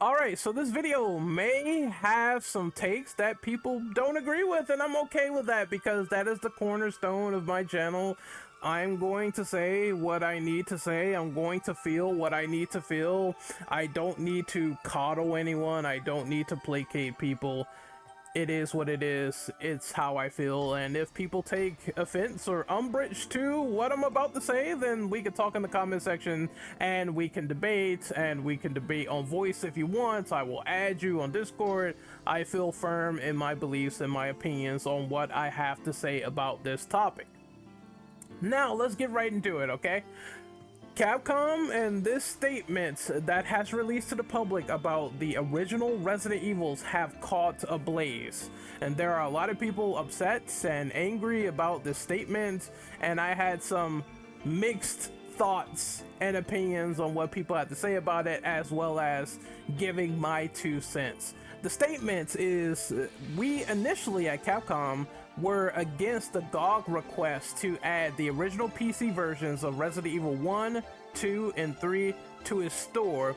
Alright, so this video may have some takes that people don't agree with, and I'm okay with that because that is the cornerstone of my channel. I'm going to say what I need to say. I'm going to feel what I need to feel. I don't need to coddle anyone. I don't need to placate people. It is what it is. It's how I feel, and if people take offense or umbrage to what I'm about to say, then we can talk in the comment section and we can debate, on voice if you want. I will add you on Discord. I feel firm in my beliefs and my opinions on what I have to say about this topic. Now let's get right into it, okay? Capcom and this statement that has released to the public about the original Resident Evils have caught a blaze, and there are a lot of people upset and angry about this statement, and I had some mixed thoughts and opinions on what people had to say about it, as well as giving my 2 cents. The statement is, we initially at Capcom were against the GOG request to add the original PC versions of Resident Evil 1, 2, and 3 to its store,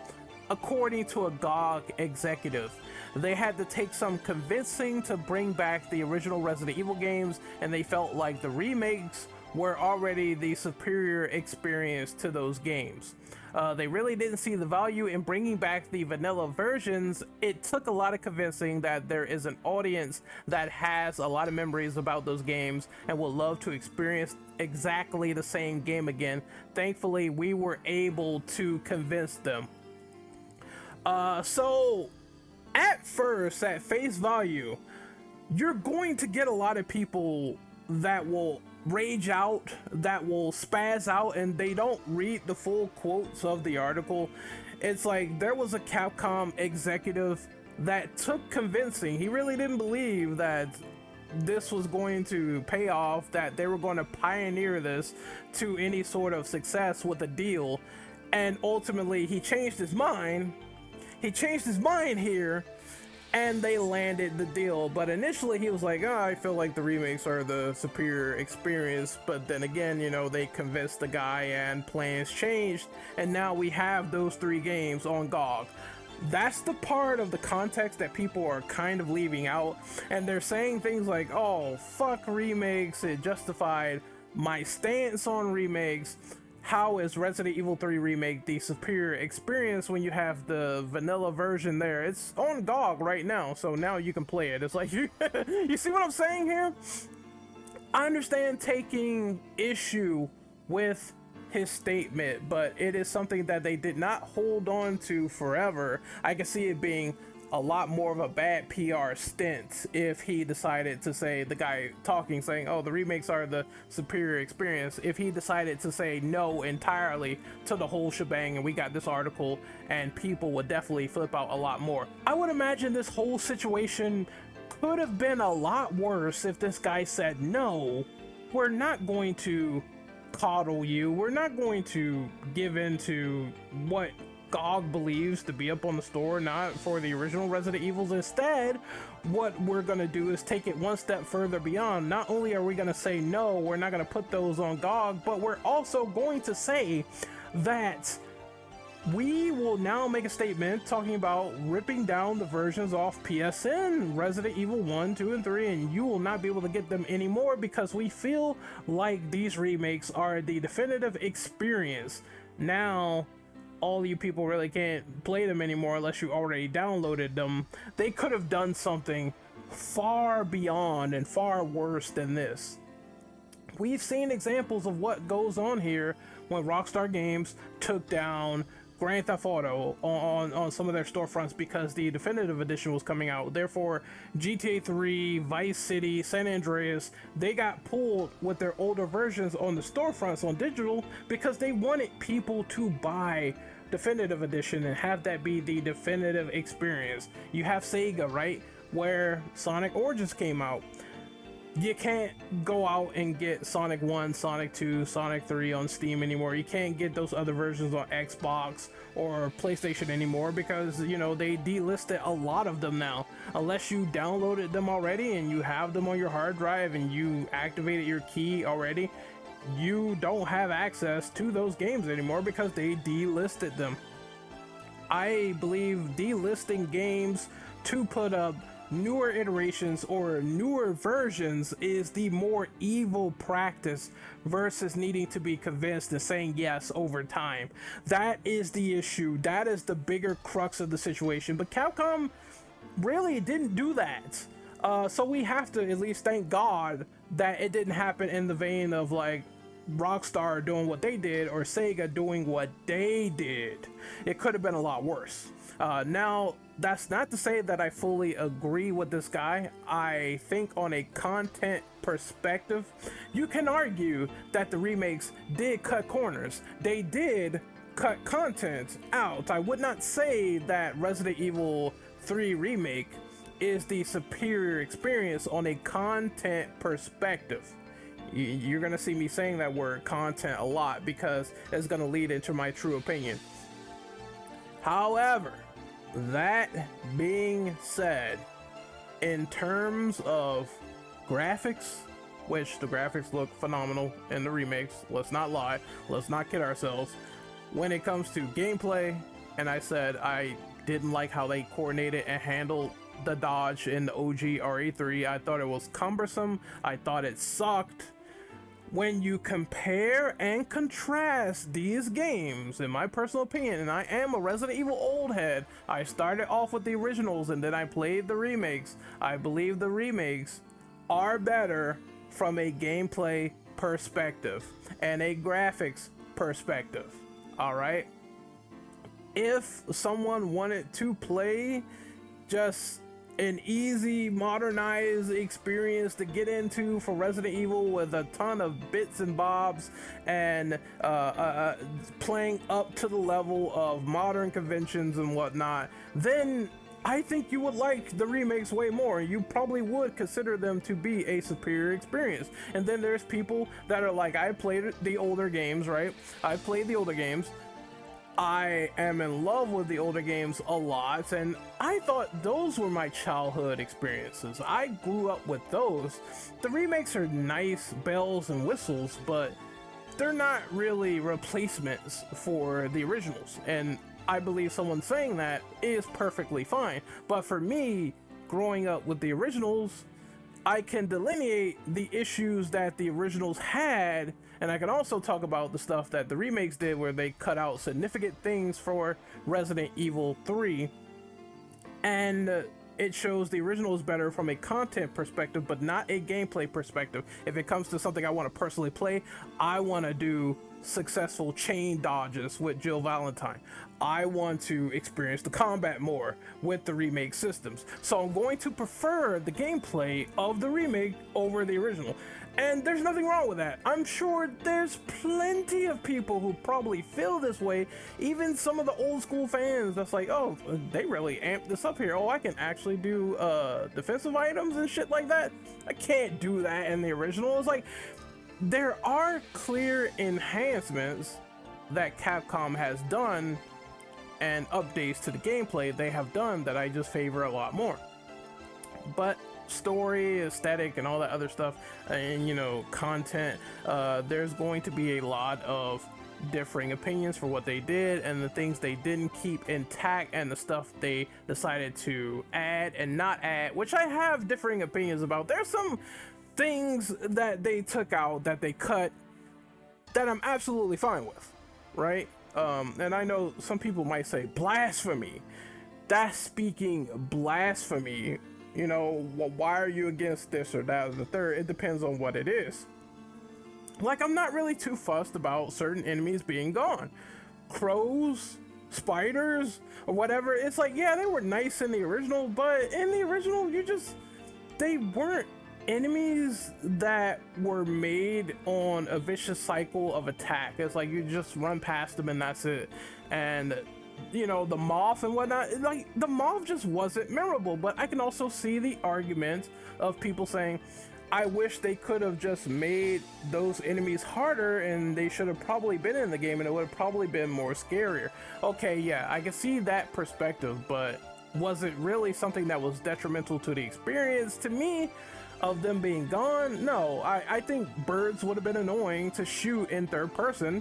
according to a GOG executive. They had to take some convincing to bring back the original Resident Evil games, and they felt like the remakes were already the superior experience to those games. They really didn't see the value in bringing back the vanilla versions. It took a lot of convincing that there is an audience that has a lot of memories about those games and would love to experience exactly the same game again. Thankfully, we were able to convince them. So at first, at face value, you're going to get a lot of people that will rage out, that will spaz out, and they don't read the full quotes of the article. It's like there was a Capcom executive that took convincing. He really didn't believe that this was going to pay off, that they were going to pioneer this to any sort of success with a deal, and ultimately he changed his mind. He changed his mind here, and they landed the deal. But initially he was like, oh, I feel like the remakes are the superior experience. But then again, you know, they convinced the guy and plans changed, and now we have those 3 games on GOG. That's the part of the context that people are kind of leaving out, and they're saying things like, oh, fuck remakes, it justified my stance on remakes. How is Resident Evil 3 Remake the superior experience when you have the vanilla version there? It's on GOG right now, so now you can play it. It's like, you see what I'm saying here? I understand taking issue with his statement, but it is something that they did not hold on to forever. I can see it being a lot more of a bad PR stint if he decided to say, the guy talking saying, oh, the remakes are the superior experience, if he decided to say no entirely to the whole shebang, and we got this article, and people would definitely flip out a lot more. I would imagine this whole situation could have been a lot worse if this guy said, no, we're not going to coddle you, we're not going to give in to what GOG believes to be up on the store, not for the original Resident Evils. Instead, what we're going to do is take it one step further beyond. Not only are we going to say no, we're not going to put those on GOG, but we're also going to say that we will now make a statement talking about ripping down the versions off PSN, Resident Evil 1, 2, and 3, and you will not be able to get them anymore because we feel like these remakes are the definitive experience. Now, all you people really can't play them anymore unless you already downloaded them. They could have done something far beyond and far worse than this. We've seen examples of what goes on here when Rockstar Games took down Grand Theft Auto on some of their storefronts because the definitive edition was coming out. Therefore, GTA 3, Vice City, San Andreas, they got pulled with their older versions on the storefronts on digital because they wanted people to buy definitive edition and have that be the definitive experience. You have Sega, right, where Sonic Origins came out. You can't go out and get Sonic 1, Sonic 2, Sonic 3 on Steam anymore. You can't get those other versions on Xbox or PlayStation anymore because, you know, they delisted a lot of them now. Unless you downloaded them already and you have them on your hard drive and you activated your key already, you don't have access to those games anymore because they delisted them. I believe delisting existing games to put up newer iterations or newer versions is the more evil practice versus needing to be convinced and saying yes over time. That is the issue. That is the bigger crux of the situation. But Capcom really didn't do that. So we have to at least thank God that it didn't happen in the vein of like Rockstar doing what they did or Sega doing what they did. It could have been a lot worse. Now, that's not to say that I fully agree with this guy. I think on a content perspective, you can argue that the remakes did cut corners. They did cut content out. I would not say that Resident Evil 3 Remake is the superior experience on a content perspective. You're gonna see me saying that word content a lot because it's gonna lead into my true opinion. However, that being said, in terms of graphics, which the graphics look phenomenal in the remakes, let's not lie, let's not kid ourselves. When it comes to gameplay, and I said I didn't like how they coordinated and handled the dodge in the OG RE3, I thought it was cumbersome, I thought it sucked. When you compare and contrast these games, in my personal opinion, and I am a Resident Evil old head, I started off with the originals and then I played the remakes. I believe the remakes are better from a gameplay perspective and a graphics perspective. All right. If someone wanted to play just an easy modernized experience to get into for Resident Evil with a ton of bits and bobs and playing up to the level of modern conventions and whatnot, then I think you would like the remakes way more. You probably would consider them to be a superior experience. And then there's people that are like, I played the older games, right? I played the older games. I am in love with the older games a lot, and I thought those were my childhood experiences. I grew up with those. The remakes are nice bells and whistles, but they're not really replacements for the originals, and I believe someone saying that is perfectly fine. But for me, growing up with the originals, I can delineate the issues that the originals had, and I can also talk about the stuff that the remakes did where they cut out significant things for Resident Evil 3, and it shows the original is better from a content perspective but not a gameplay perspective. If it comes to something I want to personally play, I want to do successful chain dodges with Jill Valentine. I want to experience the combat more with the remake systems, so I'm going to prefer the gameplay of the remake over the original. And there's nothing wrong with that. I'm sure there's plenty of people who probably feel this way. Even some of the old school fans that's like, oh, they really amped this up here. Oh, I can actually do defensive items and shit like that. I can't do that in the original. It's like, there are clear enhancements that Capcom has done and updates to the gameplay they have done that I just favor a lot more. But story, aesthetic, and all that other stuff, and content, there's going to be a lot of differing opinions for what they did and the things they didn't keep intact and the stuff they decided to add and not add, which I have differing opinions about. There's some things that they took out, that they cut, that I'm absolutely fine with, right? And I know some people might say blasphemy. That's speaking blasphemy. Why are you against this or that or the third? It depends on what it is. Like, I'm not really too fussed about certain enemies being gone. Crows, spiders, or whatever. It's like, yeah, they were nice in the original, but in the original, they weren't enemies that were made on a vicious cycle of attack. It's like you just run past them and that's it. And the moth and whatnot, like, the moth just wasn't memorable. But I can also see the argument of people saying, I wish they could have just made those enemies harder and they should have probably been in the game and it would have probably been more scarier. Okay, yeah, I can see that perspective, but was it really something that was detrimental to the experience to me of them being gone? No, I think birds would have been annoying to shoot in third person.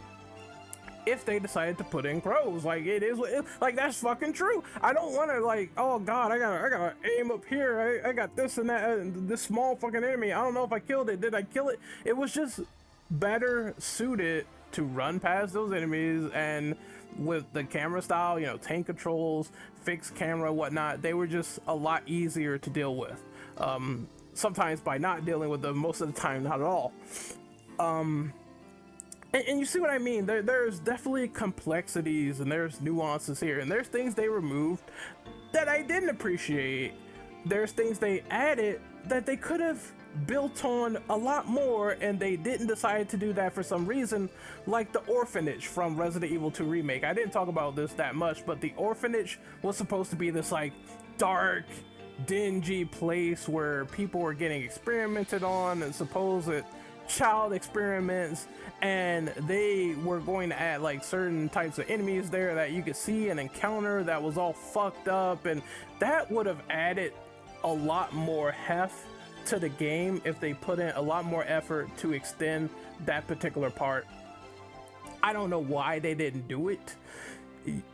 if they decided to put in crows. Like, it is like, that's fucking true. I don't want to, like, oh god, I gotta aim up here, I got this and that, this small fucking enemy, I don't know if I killed it, did I kill it? It was just better suited to run past those enemies, and with the camera style, you know, tank controls, fixed camera, whatnot, they were just a lot easier to deal with. Sometimes by not dealing with them, most of the time not at all. And you see what I mean? There's definitely complexities and there's nuances here, and there's things they removed that I didn't appreciate. There's things they added that they could have built on a lot more, and they didn't decide to do that for some reason, like the orphanage from Resident Evil 2 Remake. I didn't talk about this that much, but the orphanage was supposed to be this like dark, dingy place where people were getting experimented on and supposed child experiments, and they were going to add like certain types of enemies there that you could see and encounter that was all fucked up, and that would have added a lot more heft to the game if they put in a lot more effort to extend that particular part. I don't know why they didn't do it.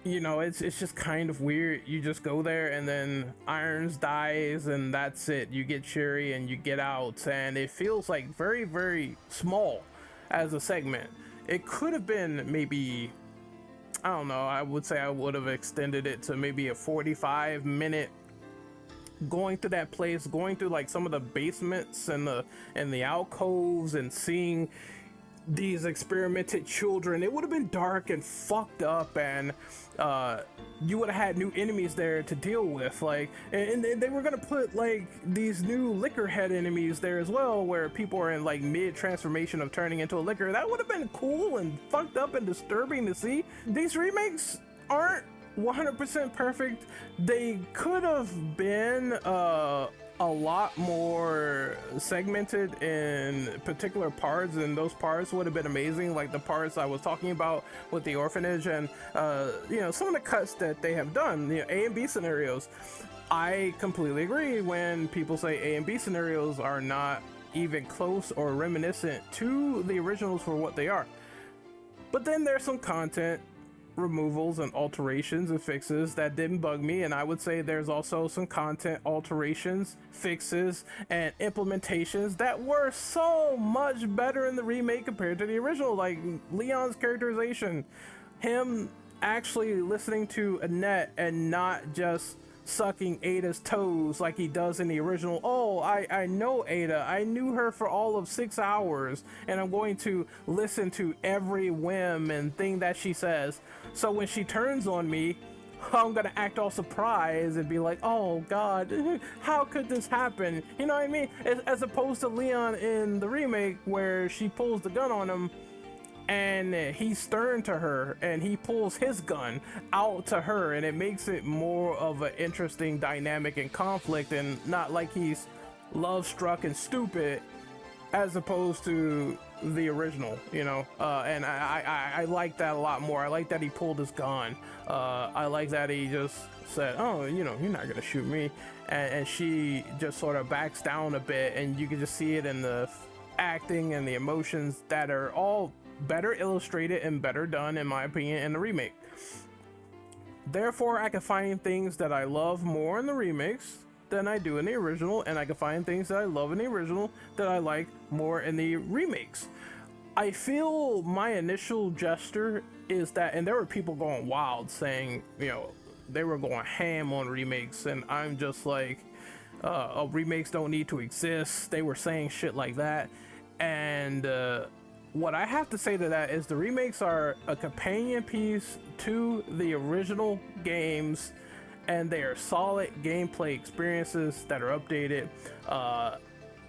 You know, it's just kind of weird. You just go there and then Irons dies and that's it. You get Cherry and you get out, and it feels like very, very small as a segment. It could have been maybe, I don't know, I would say I would have extended it to maybe a 45-minute going through that place, going through like some of the basements and the alcoves and seeing these experimented children. It would have been dark and fucked up, and you would have had new enemies there to deal with, like, and they were gonna put like these new liquor head enemies there as well, where people are in like mid transformation of turning into a liquor. That would have been cool and fucked up and disturbing to see. These remakes aren't 100% perfect. They could have been a lot more segmented in particular parts, and those parts would have been amazing, like the parts I was talking about with the orphanage, and you know, some of the cuts that they have done, you know, A and B scenarios. I completely agree when people say A and B scenarios are not even close or reminiscent to the originals for what they are. But then there's some content removals and alterations and fixes that didn't bug me, and I would say there's also some content alterations, fixes, and implementations that were so much better in the remake compared to the original, like Leon's characterization, him actually listening to Annette and not just sucking Ada's toes like he does in the original. Oh, I know Ada, I knew her for all of 6 hours, and I'm going to listen to every whim and thing that she says, so when she turns on me, I'm gonna act all surprised and be like, oh god, how could this happen? You know what I mean? As opposed to Leon in the remake, where she pulls the gun on him and he's stern to her and he pulls his gun out to her, and it makes it more of an interesting dynamic and conflict, and not like he's love struck and stupid as opposed to the original, you know. And I like that a lot more. I like that he pulled his gun. I like that he just said, oh, you know, you're not gonna shoot me, and she just sort of backs down a bit, and you can just see it in the acting and the emotions that are all better illustrated and better done, in my opinion, in the remake. Therefore, I can find things that I love more in the remakes than I do in the original, and I can find things that I love in the original that I like more in the remakes. I feel my initial gesture is that, and there were people going wild saying, you know, they were going ham on remakes, and I'm just like, remakes don't need to exist. They were saying shit like that, and what I have to say to that is the remakes are a companion piece to the original games, and they are solid gameplay experiences that are updated.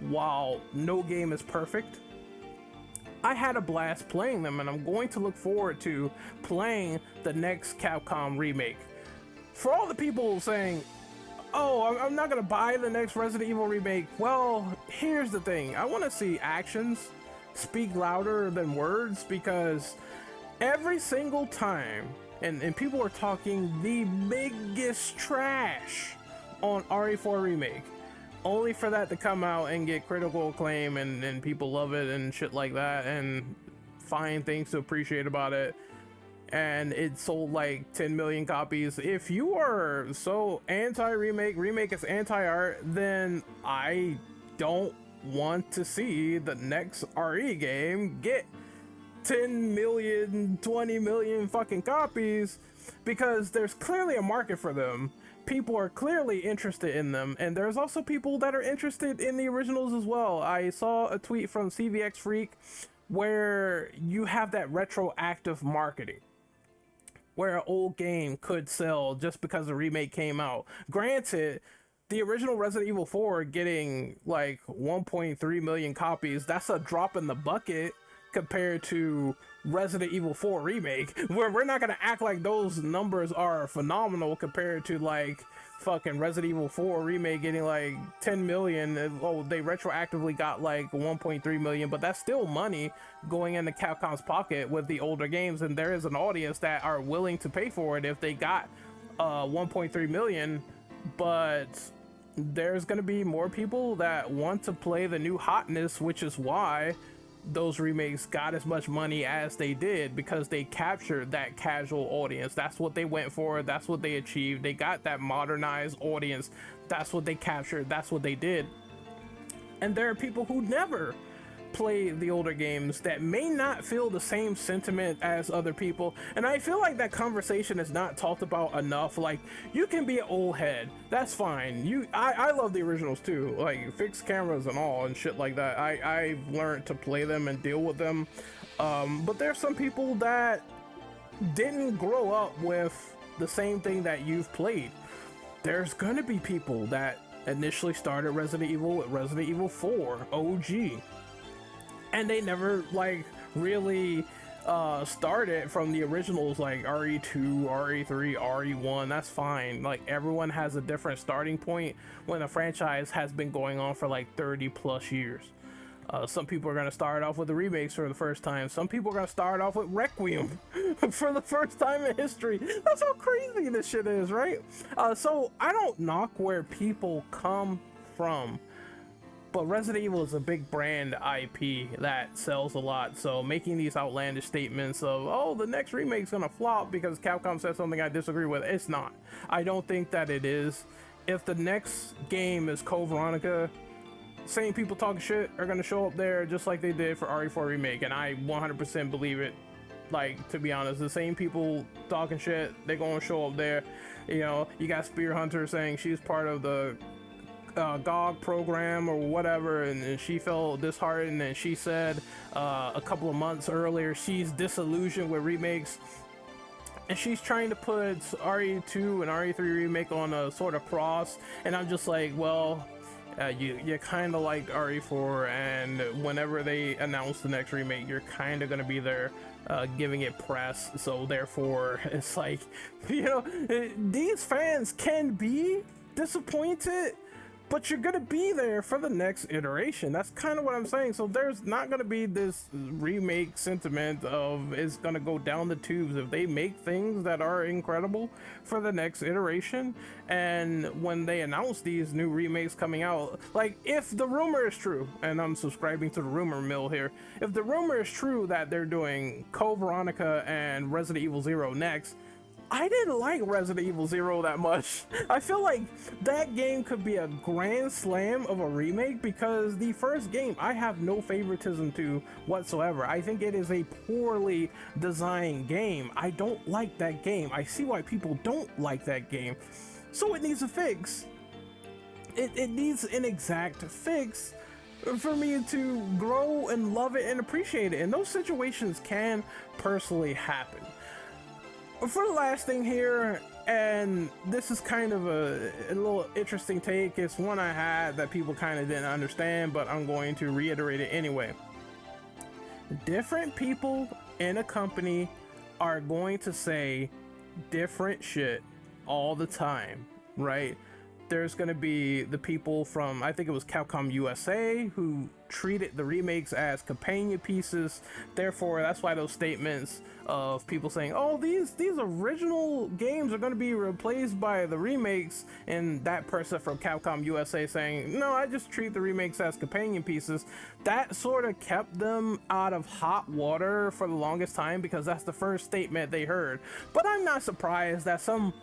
While no game is perfect, I had a blast playing them, and I'm going to look forward to playing the next Capcom remake. For all the people saying, oh, I'm not gonna buy the next Resident Evil remake, well, here's the thing. I want to see actions speak louder than words, because every single time, and people are talking the biggest trash on RE4 remake, only for that to come out and get critical acclaim, and people love it and shit like that and find things to appreciate about it. and it sold like 10 million copies. If you are so anti-remake, remake is anti-art, then I don't want to see the next RE game get 10 million, 20 million fucking copies, because there's clearly a market for them. People are clearly interested in them, and there's also people that are interested in the originals as well. I saw a tweet from CVX Freak where you have that retroactive marketing, where an old game could sell just because a remake came out. Granted, the original Resident Evil 4 getting like 1.3 million copies, that's a drop in the bucket compared to Resident Evil 4 Remake, where we're not gonna act like those numbers are phenomenal compared to like fucking Resident Evil 4 Remake getting like 10 million. Oh, they retroactively got like 1.3 million, but that's still money going into Capcom's pocket with the older games, and there is an audience that are willing to pay for it if they got 1.3 million. But there's gonna be more people that want to play the new hotness, which is why those remakes got as much money as they did, because they captured that casual audience. That's what they went for, that's what they achieved. They got that modernized audience, that's what they captured, that's what they did. And there are people who never play the older games that may not feel the same sentiment as other people, and I feel like that conversation is not talked about enough. Like, you can be an old head, that's fine. I love the originals too, like fixed cameras and all and shit like that. I've learned to play them and deal with them, but there's some people that didn't grow up with the same thing that you've played. There's gonna be people that initially started Resident Evil with Resident Evil 4 OG, and they never like really started from the originals like RE2, RE3, RE1. That's fine. Like, everyone has a different starting point when a franchise has been going on for like 30 plus years. Some people are going to start off with the remakes for the first time. Some people are going to start off with Requiem for the first time in history. That's how crazy this shit is, right? So I don't knock where people come from, but Resident Evil is a big brand IP that sells a lot. So making these outlandish statements of, oh, the next remake's gonna flop because Capcom said something I disagree with, it's not. I don't think that it is. If the next game is Code Veronica, same people talking shit are gonna show up there just like they did for RE4 Remake, and I 100% believe it. Like, to be honest, the same people talking shit, they're gonna show up there. You know, you got Spear Hunter saying she's part of the GOG program or whatever, and she felt disheartened, and she said a couple of months earlier she's disillusioned with remakes, and she's trying to put RE2 and RE3 Remake on a sort of cross. And I'm just like, well, you kind of liked RE4, and whenever they announce the next remake, you're kind of gonna be there giving it press. So therefore, it's like, you know, these fans can be disappointed, but you're gonna be there for the next iteration. That's kind of what I'm saying. So there's not gonna be this remake sentiment of it's gonna go down the tubes if they make things that are incredible for the next iteration. And when they announce these new remakes coming out, like, if the rumor is true, and I'm subscribing to the rumor mill here, if the rumor is true that they're doing Code Veronica and Resident Evil 0 next, I didn't like Resident Evil 0 that much. I feel like that game could be a grand slam of a remake, because the first game I have no favoritism to whatsoever. I think it is a poorly designed game. I don't like that game. I see why people don't like that game. So it needs a fix. It needs an exact fix for me to grow and love it and appreciate it. And those situations can personally happen. For the last thing here, and this is kind of a little interesting take, it's one I had that people kind of didn't understand, but I'm going to reiterate it anyway. Different people in a company are going to say different shit all the time, right? there's going to be the people from, I think it was Capcom USA, who treated the remakes as companion pieces. Therefore, that's why those statements of people saying, oh, these original games are going to be replaced by the remakes, and that person from Capcom USA saying, no, I just treat the remakes as companion pieces, that sort of kept them out of hot water for the longest time, because that's the first statement they heard. But I'm not surprised that some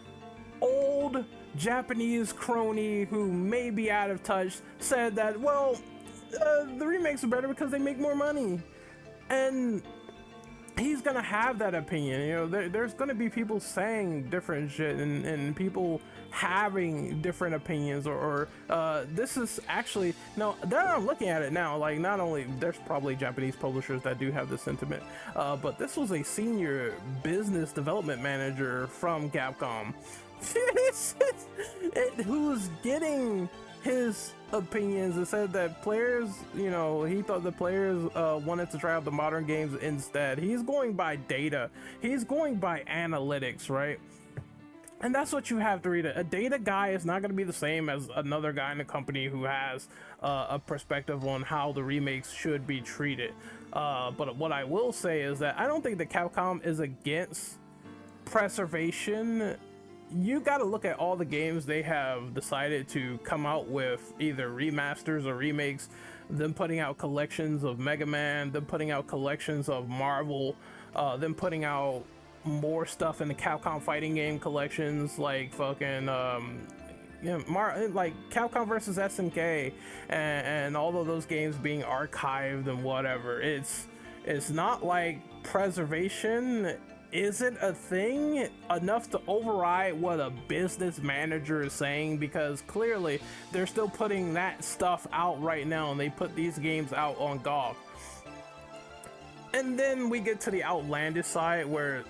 old Japanese crony who may be out of touch said that, well, the remakes are better because they make more money. And he's gonna have that opinion. You know, there's gonna be people saying different shit, and people having different opinions, or this is actually, no, that I'm looking at it now, like, not only there's probably Japanese publishers that do have this sentiment, but this was a senior business development manager from Capcom who's getting his opinions and said that players, you know, he thought the players wanted to try out the modern games instead. He's going by data, he's going by analytics, right? And that's what you have to read. A data guy is not going to be the same as another guy in the company who has a perspective on how the remakes should be treated. But what I will say is that I don't think that Capcom is against preservation. You got to look at all the games they have decided to come out with, either remasters or remakes, them putting out collections of Mega Man, them putting out collections of Marvel, them putting out more stuff in the Capcom fighting game collections, like fucking like Capcom versus SNK, and all of those games being archived and whatever. It's not like preservation isn't a thing enough to override what a business manager is saying, because clearly they're still putting that stuff out right now, and they put these games out on GOG. And then we get to the outlandish side where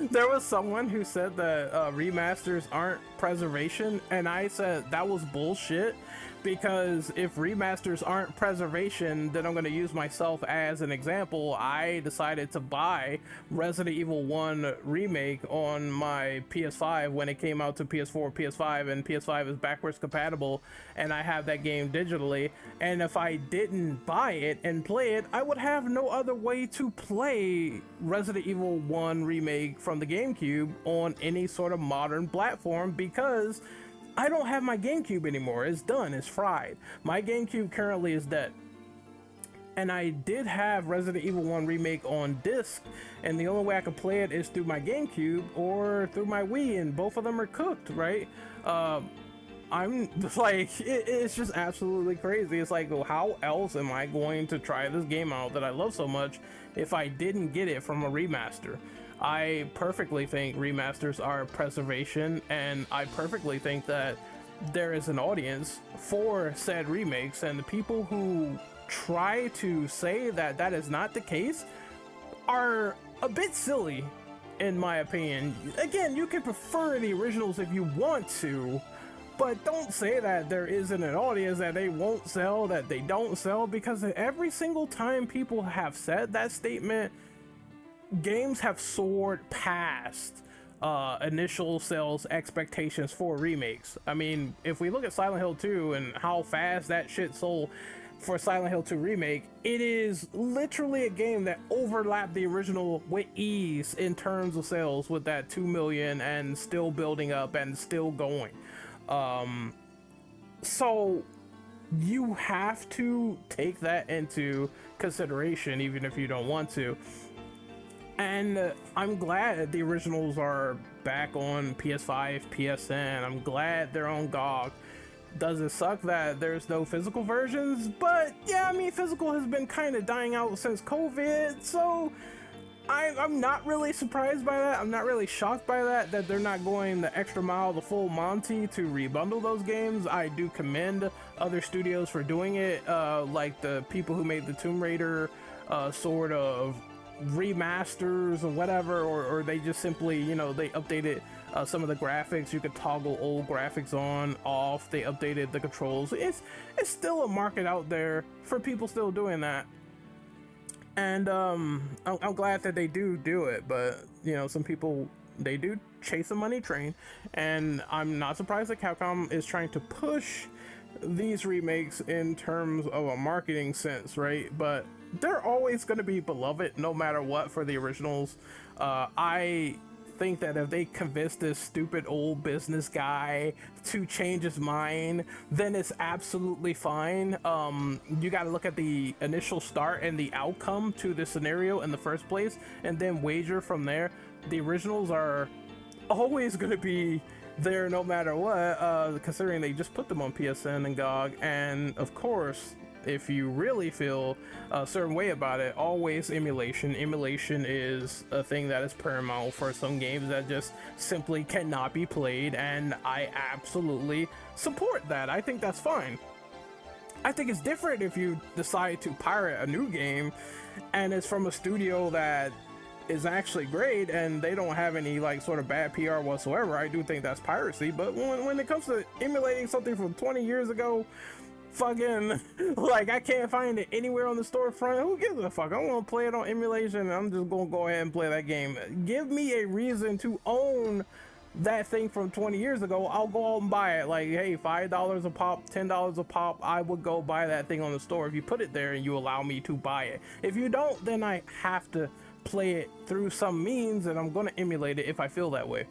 there was someone who said that remasters aren't preservation, and I said that was bullshit, because if remasters aren't preservation, then I'm going to use myself as an example. I decided to buy Resident Evil 1 Remake on my PS5 when it came out to PS4, PS5, and PS5 is backwards compatible, and I have that game digitally. And if I didn't buy it and play it, I would have no other way to play Resident Evil 1 Remake from the GameCube on any sort of modern platform, because I don't have my GameCube anymore. It's done, it's fried. My GameCube currently is dead. And I did have Resident Evil 1 Remake on disc, and the only way I could play it is through my GameCube or through my Wii, and both of them are cooked, right? I'm like, it's just absolutely crazy. It's like, well, how else am I going to try this game out that I love so much if I didn't get it from a remaster? I perfectly think remasters are preservation, and I perfectly think that there is an audience for said remakes, and the people who try to say that that is not the case are a bit silly, in my opinion. Again, you can prefer the originals if you want to, but don't say that there isn't an audience, that they won't sell, that they don't sell, because every single time people have said that statement, games have soared past initial sales expectations for remakes. I mean, if we look at Silent Hill 2 and how fast that shit sold for Silent Hill 2 Remake, it is literally a game that overlapped the original with ease in terms of sales, with that 2 million and still building up and still going. So you have to take that into consideration, even if you don't want to. And I'm glad the originals are back on PS5, PSN. I'm glad they're on GOG. Does it suck that there's no physical versions? But yeah, I mean, physical has been kind of dying out since COVID, so I'm not really surprised by that. I'm not really shocked by that they're not going the extra mile, the full Monty, to rebundle those games. I do commend other studios for doing it, like the people who made the Tomb Raider sort of remasters or whatever, or they just simply, you know, they updated some of the graphics. You could toggle old graphics on, off. They updated the controls. It's still a market out there for people still doing that, and I'm glad that they do it. But you know, some people, they do chase a money train, and I'm not surprised that Capcom is trying to push these remakes in terms of a marketing sense, right? But they're always going to be beloved no matter what for the originals. I think that if they convince this stupid old business guy to change his mind, then it's absolutely fine. You got to look at the initial start and the outcome to the scenario in the first place, and then wager from there. The originals are always going to be there no matter what, considering they just put them on PSN and GOG. And of course, if you really feel a certain way about it, always emulation is a thing that is paramount for some games that just simply cannot be played, and I absolutely support that. I think that's fine. I think it's different if you decide to pirate a new game and it's from a studio that is actually great and they don't have any like sort of bad PR whatsoever. I do think that's piracy. But when it comes to emulating something from 20 years ago, fucking, like, I can't find it anywhere on the storefront. Who gives a fuck? I want to play it on emulation. I'm just gonna go ahead and play that game. Give me a reason to own that thing from 20 years ago. I'll go out and buy it. Like, hey, $5 a pop, $10 a pop, I would go buy that thing on the store if you put it there and you allow me to buy it. If you don't, then I have to play it through some means, and I'm gonna emulate it if I feel that way.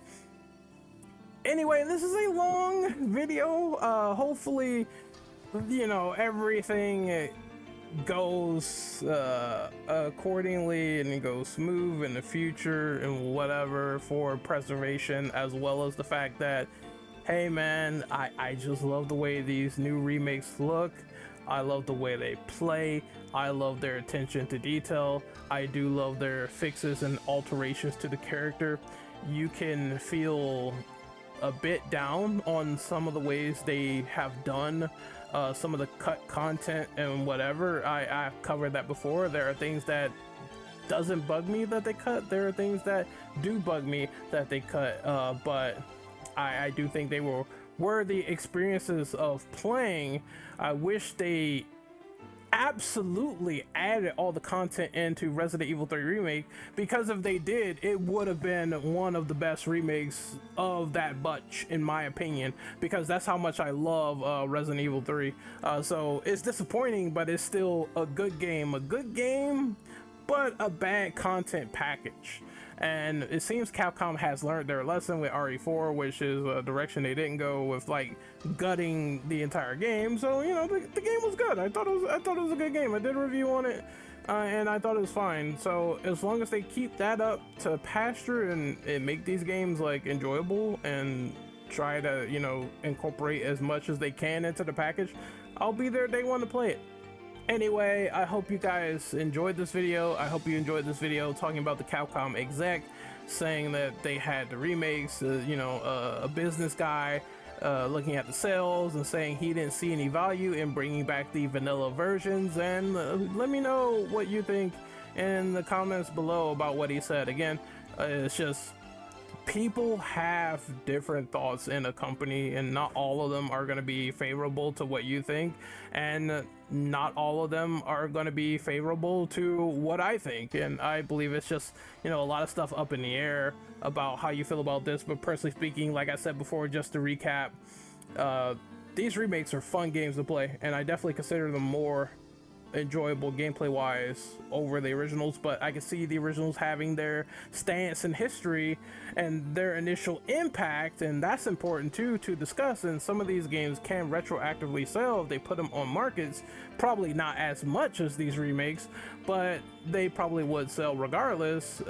Anyway, this is a long video. Hopefully, you know, everything goes accordingly and it goes smooth in the future and whatever for preservation, as well as the fact that, hey man, I just love the way these new remakes look. I love the way they play. I love their attention to detail. I do love their fixes and alterations to the character. You can feel a bit down on some of the ways they have done some of the cut content and whatever. I've covered that before. There are things that doesn't bug me that they cut. There are things that do bug me that they cut, but I do think they were worthy experiences of playing. I wish they absolutely added all the content into Resident Evil 3 Remake, because if they did, it would have been one of the best remakes of that bunch, in my opinion, because that's how much I love Resident Evil 3. So it's disappointing, but it's still a good game, but a bad content package. And it seems Capcom has learned their lesson with RE4, which is a direction they didn't go with, like gutting the entire game. So, you know, the game was good. I thought it was a good game. I did a review on it, and I thought it was fine. So as long as they keep that up to pasture and make these games like enjoyable and try to, you know, incorporate as much as they can into the package, I'll be there day one to play it. Anyway, I hope you guys enjoyed this video. I hope you enjoyed this video talking about the Capcom exec saying that they had the remakes, you know, a business guy looking at the sales and saying he didn't see any value in bringing back the vanilla versions. And let me know what you think in the comments below about what he said. Again, it's just, people have different thoughts in a company, and not all of them are going to be favorable to what you think, and not all of them are going to be favorable to what I think. And I believe it's just, you know, a lot of stuff up in the air about how you feel about this. But personally speaking, like I said before, just to recap, these remakes are fun games to play, and I definitely consider them more enjoyable gameplay wise over the originals. But I can see the originals having their stance in history and their initial impact, and that's important too to discuss. And some of these games can retroactively sell if they put them on markets, probably not as much as these remakes, but they probably would sell regardless.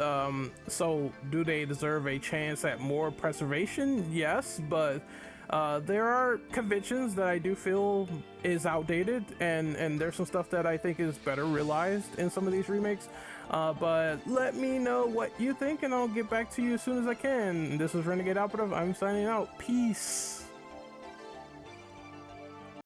So do they deserve a chance at more preservation? Yes, but there are conventions that I do feel is outdated, and there's some stuff that I think is better realized in some of these remakes. But let me know what you think, and I'll get back to you as soon as I can. This is Renegade Operative. I'm signing out. Peace.